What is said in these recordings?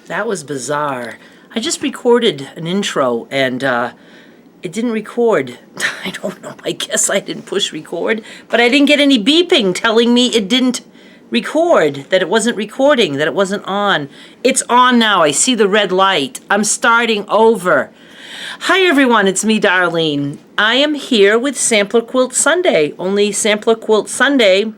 That was bizarre. I just recorded an intro and it didn't record. I don't know. I guess I didn't push record, but I didn't get any beeping telling me it didn't record, that it wasn't recording, that it wasn't on. It's on now. I see the red light. I'm starting over. Hi everyone, it's me, Darlene. I am here with Sampler Quilt Sunday, only Sampler Quilt Sunday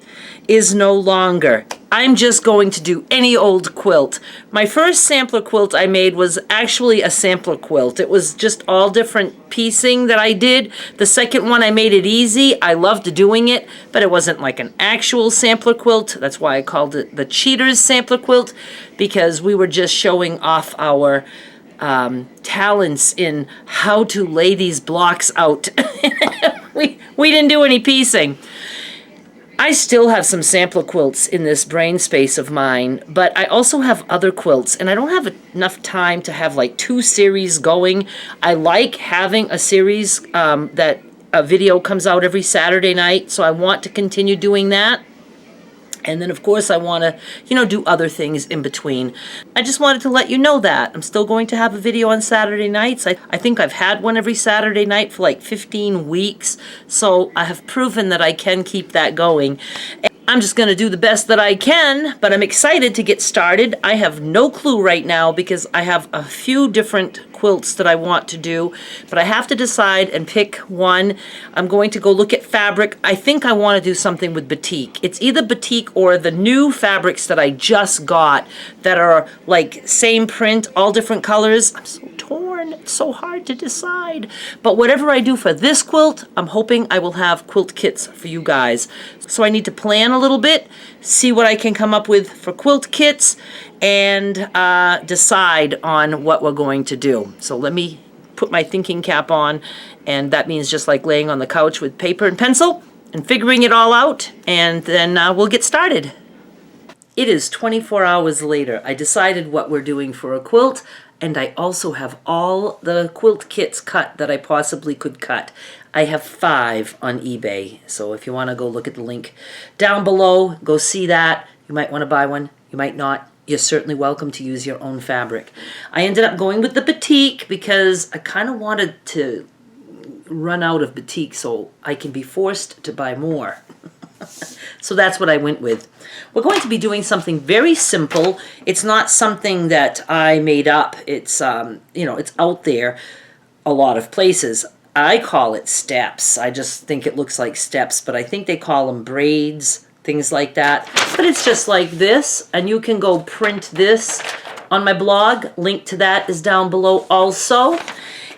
is no longer. I'm just going to do any old quilt. My first sampler quilt I made was actually a sampler quilt. It was just all different piecing that I did. The second one I made it easy. I loved doing it, but it wasn't like an actual sampler quilt. That's why I called it the Cheater's Sampler Quilt, because we were just showing off our talents in how to lay these blocks out. we didn't do any piecing. I still have some sampler quilts in this brain space of mine, but I also have other quilts, and I don't have enough time to have like 2 series going. I like having a series that a video comes out every Saturday night, so I want to continue doing that. And then, of course, I want to, do other things in between. I just wanted to let you know that. I'm still going to have a video on Saturday nights. I think I've had one every Saturday night for like 15 weeks. So I have proven that I can keep that going. I'm just going to do the best that I can, but I'm excited to get started. I have no clue right now because I have a few different quilts that I want to do, but I have to decide and pick one. I'm going to go look at fabric. I think I want to do something with batik. It's either batik or the new fabrics that I just got that are like same print, all different colors. I'm so torn. It's so hard to decide. But whatever I do for this quilt, I'm hoping I will have quilt kits for you guys. So I need to plan a little bit, see what I can come up with for quilt kits, and decide on what we're going to do. So let me put my thinking cap on, and that means just like laying on the couch with paper and pencil and figuring it all out, and then we'll get started. It is 24 hours later. I decided what we're doing for a quilt, and I also have all the quilt kits cut that I possibly could cut. I have 5 on eBay, so if you want to go look at the link down below, go see that. You might want to buy one, you might not. You're certainly welcome to use your own fabric. I ended up going with the batik because I kind of wanted to run out of batik so I can be forced to buy more. So that's what I went with. We're going to be doing something very simple. It's not something that I made up. It's, it's out there a lot of places. I call it steps. I just think it looks like steps, but I think they call them braids, things like that. But it's just like this, and you can go print this on my blog. Link to that is down below also.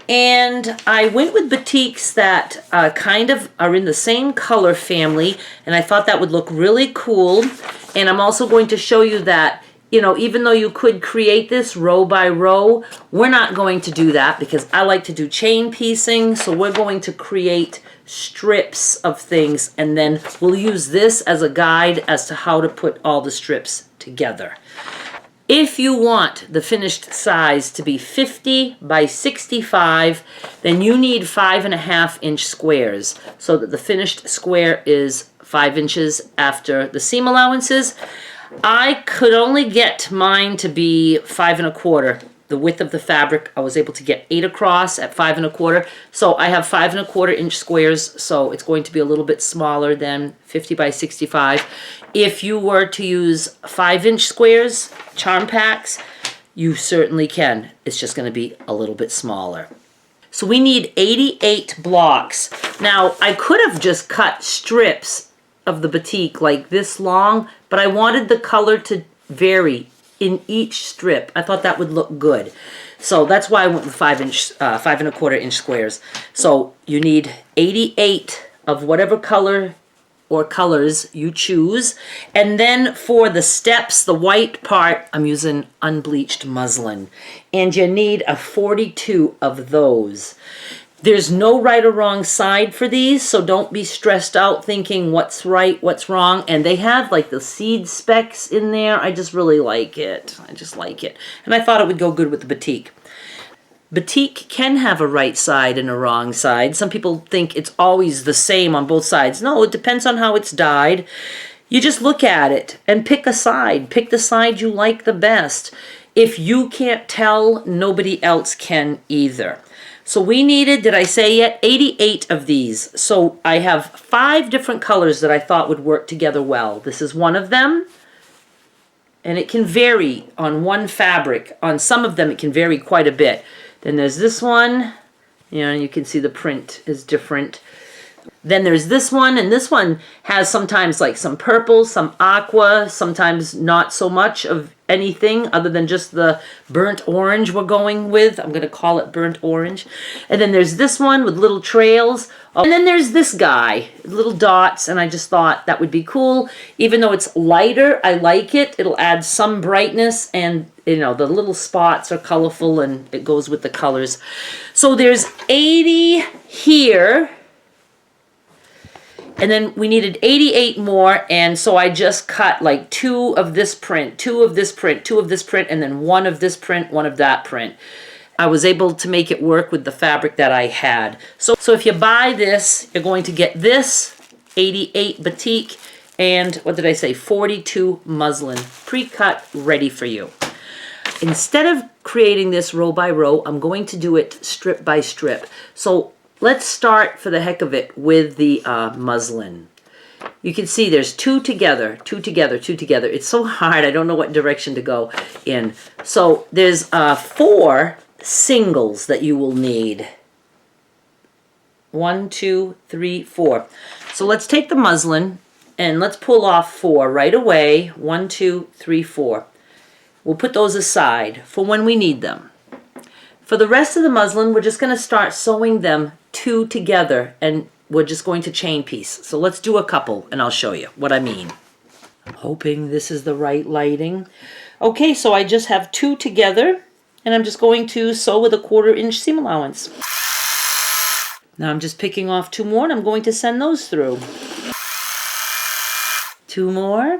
And I went with batiks that kind of are in the same color family, and I thought that would look really cool. And I'm also going to show you that, even though you could create this row by row, we're not going to do that because I like to do chain piecing. So we're going to create strips of things, and then we'll use this as a guide as to how to put all the strips together. If you want the finished size to be 50 by 65, then you need 5.5-inch squares so that the finished square is 5 inches after the seam allowances. I could only get mine to be 5 1/4. The width of the fabric, I was able to get 8 across at 5 1/4. So I have 5 1/4-inch squares, so it's going to be a little bit smaller than 50 by 65. If you were to use 5-inch squares, charm packs, you certainly can. It's just going to be a little bit smaller. So we need 88 blocks. Now, I could have just cut strips of the batik like this long, but I wanted the color to vary in each strip. I thought that would look good. So that's why I went with 5 1/4-inch squares. So you need 88 of whatever color or colors you choose. And then for the steps, the white part, I'm using unbleached muslin. And you need a 42 of those. There's no right or wrong side for these, so don't be stressed out thinking what's right, what's wrong. And they have like the seed specks in there. I just really like it. I just like it. And I thought it would go good with the batik. Batik can have a right side and a wrong side. Some people think it's always the same on both sides. No, it depends on how it's dyed. You just look at it and pick a side. Pick the side you like the best. If you can't tell, nobody else can either. So we needed, did I say yet, 88 of these. So I have 5 different colors that I thought would work together well. This is one of them. And it can vary on one fabric. On some of them, it can vary quite a bit. Then there's this one. You know, you can see the print is different. Then there's this one, and this one has sometimes like some purple, some aqua, sometimes not so much of anything other than just the burnt orange we're going with. I'm going to call it burnt orange. And then there's this one with little trails. And then there's this guy, little dots, and I just thought that would be cool. Even though it's lighter, I like it. It'll add some brightness, and you know, the little spots are colorful and it goes with the colors. So there's 80 here. And then we needed 88 more, and so I just cut like 2 of this print, 2 of this print, 2 of this print, and then 1 of this print, 1 of that print. I was able to make it work with the fabric that I had. So if you buy this, you're going to get this, 88 batik, and what did I say, 42 muslin, pre-cut, ready for you. Instead of creating this row by row, I'm going to do it strip by strip. So let's start, for the heck of it, with the muslin. You can see there's 2 together, 2 together, 2 together. It's so hard, I don't know what direction to go in. So there's 4 singles that you will need. 1, 2, 3, 4. So let's take the muslin and let's pull off 4 right away. 1, 2, 3, 4. We'll put those aside for when we need them. For the rest of the muslin, we're just going to start sewing them 2 together, and we're just going to chain piece. So let's do a couple and I'll show you what I mean. I'm hoping this is the right lighting. Okay, so I just have 2 together, and I'm just going to sew with a 1/4 inch seam allowance. Now I'm just picking off 2 more, and I'm going to send those through. 2 more.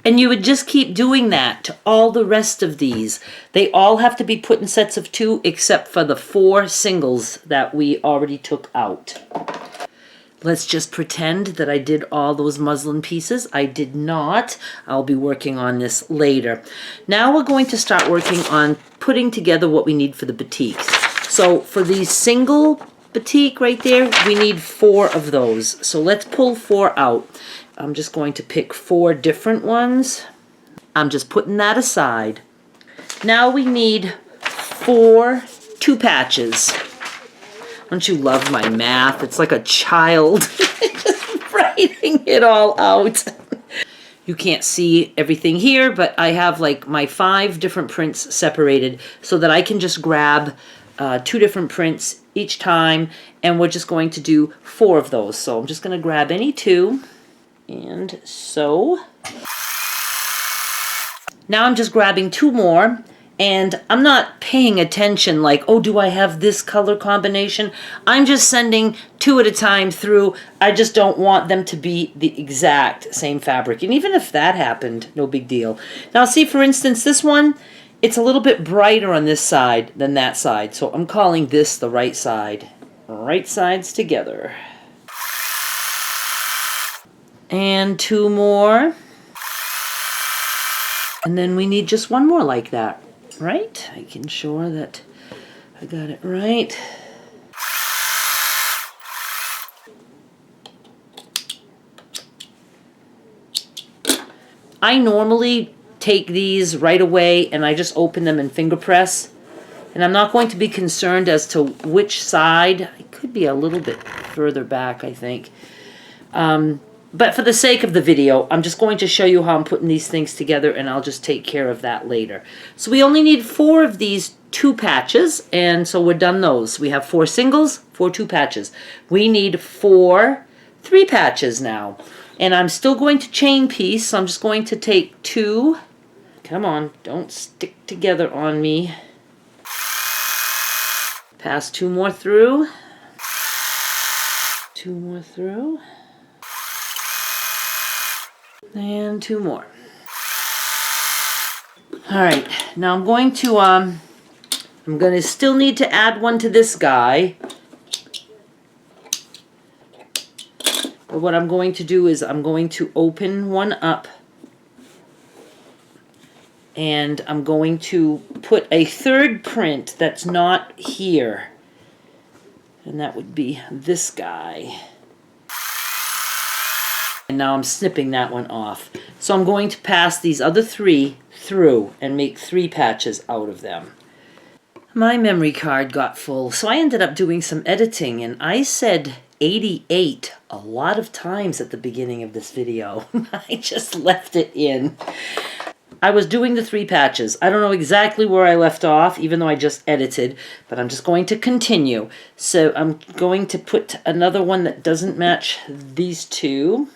And you would just keep doing that to all the rest of these. They all have to be put in sets of 2 except for the 4 singles that we already took out. Let's just pretend that I did all those muslin pieces. I did not. I'll be working on this later. Now we're going to start working on putting together what we need for the batiks. So for the single batik right there, we need 4 of those. So let's pull 4 out. I'm just going to pick 4 different ones. I'm just putting that aside. Now we need 4 2 patches. Don't you love my math? It's like a child just writing it all out. You can't see everything here, but I have like my 5 different prints separated so that I can just grab 2 different prints each time, and we're just going to do 4 of those. So I'm just going to grab any 2 and sew. Now I'm just grabbing 2 more, and I'm not paying attention like, oh, do I have this color combination? I'm just sending 2 at a time through. I just don't want them to be the exact same fabric. And even if that happened, no big deal. Now see, for instance, this one, it's a little bit brighter on this side than that side. So I'm calling this the right side. Right sides together. And 2 more. And then we need just 1 more like that. Right? Making sure that I got it right. I normally take these right away and I just open them and finger press. And I'm not going to be concerned as to which side. I could be a little bit further back, I think. But for the sake of the video, I'm just going to show you how I'm putting these things together, and I'll just take care of that later. So we only need 4 of these 2 patches, and so we're done those. We have 4 singles, 4 2 patches. We need 4 3 patches now. And I'm still going to chain piece, so I'm just going to take 2. Come on, don't stick together on me. Pass 2 more through. 2 more through. And 2 more. All right, now I'm going to still need to add one to this guy. But what I'm going to do is I'm going to open one up And I'm going to put a third print that's not here. And that would be this guy. And now I'm snipping that one off. So I'm going to pass these other 3 through and make 3 patches out of them. My memory card got full, so I ended up doing some editing, and I said 88 a lot of times at the beginning of this video. I just left it in. I was doing the 3 patches. I don't know exactly where I left off, even though I just edited, but I'm just going to continue. So I'm going to put another one that doesn't match these 2.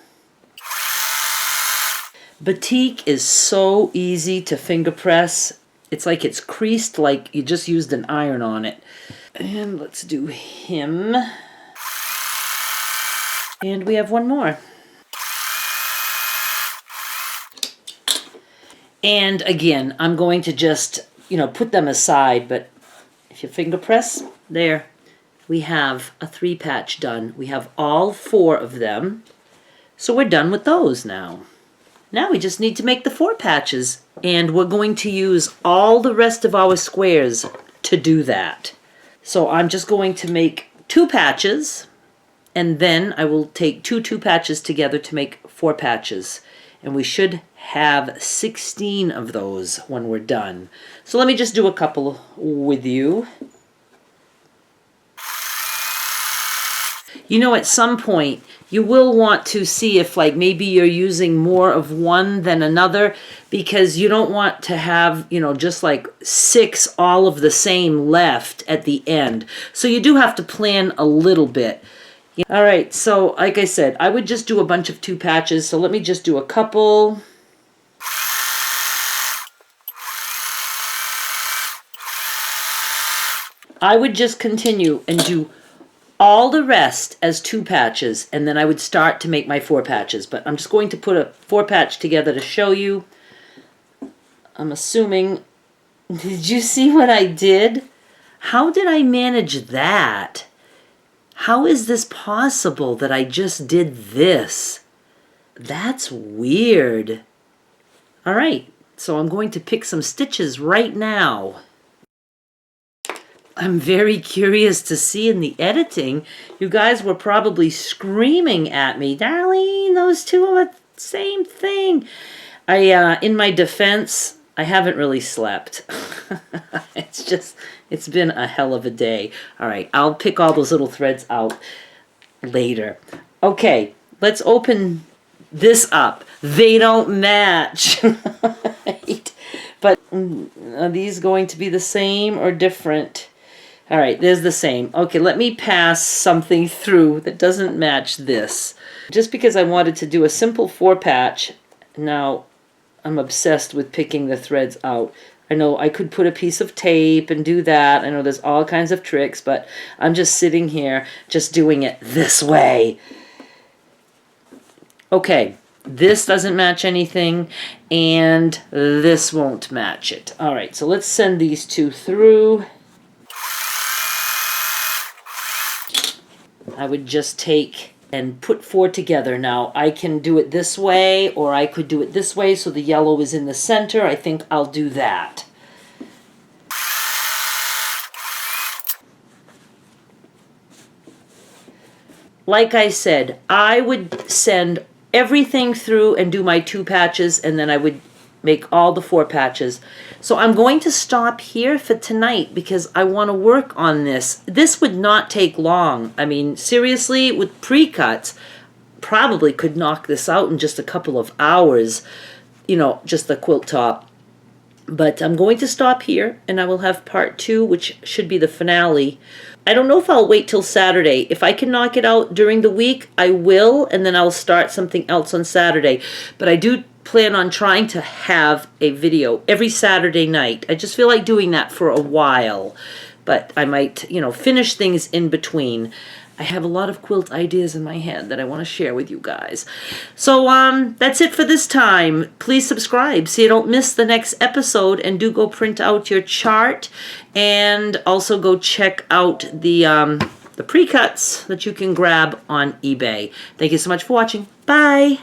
Batik is so easy to finger press. It's like it's creased like you just used an iron on it. And let's do him. And we have one more. And again, I'm going to just, put them aside, but if you finger press, there, we have a 3 patch done. We have all 4 of them. So we're done with those now. Now we just need to make the 4 patches, and we're going to use all the rest of our squares to do that. So I'm just going to make 2 patches, and then I will take 2 patches together to make 4 patches. And we should have 16 of those when we're done. So let me just do a couple with you. At some point, you will want to see if maybe you're using more of one than another, because you don't want to have, just 6 all of the same left at the end. So you do have to plan a little bit. All right, so like I said, I would just do a bunch of 2 patches. So let me just do a couple. I would just continue and do all the rest as 2 patches, and then I would start to make my 4 patches. But I'm just going to put a 4 patch together to show you. I'm assuming, did you see what I did? How did I manage that? How is this possible that I just did this? That's weird. All right, so I'm going to pick some stitches right now. I'm very curious to see in the editing. You guys were probably screaming at me, Darlene, those 2 are the same thing. In my defense, I haven't really slept. It's been a hell of a day. All right, I'll pick all those little threads out later. Okay, let's open this up. They don't match. Right? But are these going to be the same or different? All right, there's the same. Okay, let me pass something through that doesn't match this. Just because I wanted to do a simple 4 patch, now I'm obsessed with picking the threads out. I know I could put a piece of tape and do that. I know there's all kinds of tricks, but I'm just sitting here just doing it this way. Okay, this doesn't match anything, and this won't match it. All right, so let's send these 2 through. I would just take and put 4 together. Now, I can do it this way, or I could do it this way so the yellow is in the center. I think I'll do that. Like I said, I would send everything through and do my 2 patches, and then I would make all the 4 patches. So I'm going to stop here for tonight because I want to work on this. This would not take long. I mean, seriously, with pre-cuts, probably could knock this out in just a couple of hours, just the quilt top. But I'm going to stop here, and I will have part 2, which should be the finale. I don't know if I'll wait till Saturday. If I can knock it out during the week, I will, and then I'll start something else on Saturday. But I do plan on trying to have a video every Saturday night. I just feel like doing that for a while. But I might, finish things in between. I have a lot of quilt ideas in my head that I want to share with you guys. So that's it for this time. Please subscribe so you don't miss the next episode, and do go print out your chart, and also go check out the pre-cuts that you can grab on eBay. Thank you so much for watching. Bye!